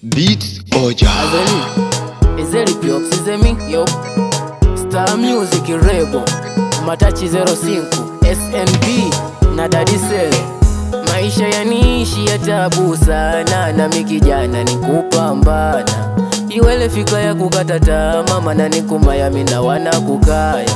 Beats Oja. Ezeli Piox Izemi yo Star Music Rebo Matachi 05 SNB na Daddy Sele. Maisha yaniishi ya tabu sana, na mikijana ni kupambana. Iwele fika ya kukata tamaa, mana nikumaya mina wana kukaya.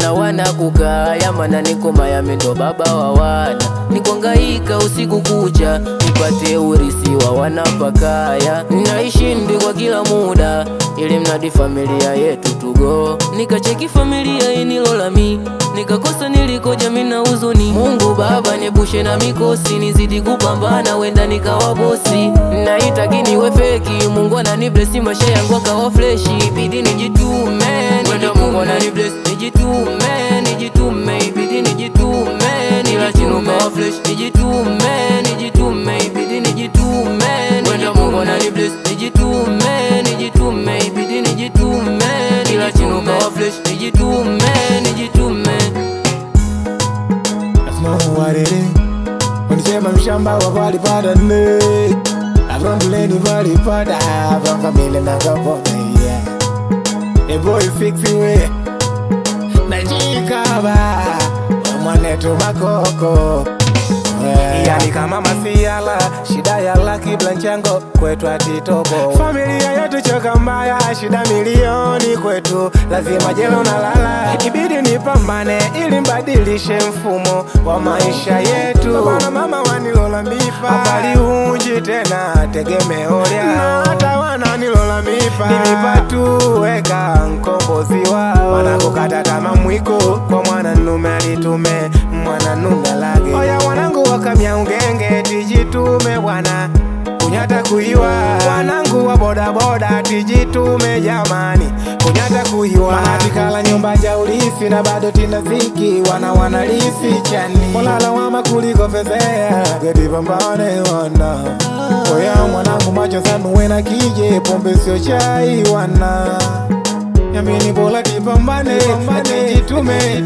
Na wana kukaya, mana nikumaya mindo baba wa wana. Nikuangaika usiku kucha, nipate urisi wa wanapakaya. Naishi ndi kwa kila muda, ili mnadi familia yetu tugo. Nikacheki familia inilolami, nikakosa nilikoja mina uzuni. Mungu Baba niepushe na mikosi, nizidi kupambana wenda nikawa bosi. Naitaki niwe feki, Mungu ananiblesi maisha yangu akawa fleshi. Bidi nijitume, wenda Mungu ananiblesi. Nijitume, nijitume, ibidi nijitume. Nila chino kawa flesh, nijitume, nijitume, ibidi nijitume. Wenda Mungu ananiblesi. Nijitume, nijitume, ibidi nijitume. Nila chino kawa flesh, nijitume, nijitume. Asma warere wanisema mshamba wa pali pada ne Avronduleni pali pada Avranga mele na kapone yeah. The boy fix iwe Najikaba Mwanetu makoko Yani kama masiala Shida ya laki blanchango Kwetu atitobo Familia yetu choka mbaya Shida milioni kwetu Lazima jelo na lala Ibidi nipambane ili mbadilishe mfumo wa maisha yetu. Baba na mama wanilola mipa Apali unji tena tegemeolia Na hata wana nilola mipa Nilipatu weka mkombozi wao Wana kukata tama mwiko Kwa mwana nume alitume Mwana nume lage Oya wanangu wakamia ungenge Tijitume wana Kunyata kuiwa Wanangu wa boda boda Tijitume jamani Kunyata kuiwa Manatikala nyumba jaulisi Na bado tinaziki Wanalisi chani Molala wama kuliko fezea Geti pambane wana Oya mwanangu macho sanu wena kije Pombe sio chai wana Yamini bola tipambane Tijitume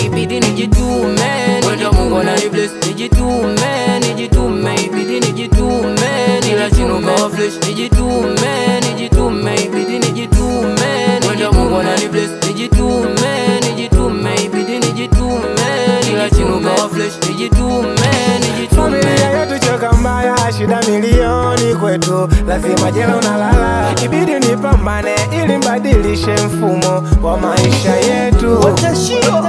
Ibidi nijitume, wenda Mungu ananibless. Nijitume, nijitume, ibidi nijitume. Nila chino kawa flesh, nijitume, nijitume, ibidi nijitume. Wenda Mungu ananibless. Nijitume, nijitume, ibidi nijitume. Nila chino kawa flesh, nijitume, nijitume. Familia yetu choka mbaya, shida milioni kwetu Lazima jelo na lala Ibidi nipambane ili mbadilishe mfumo wa maisha yetu. Watashio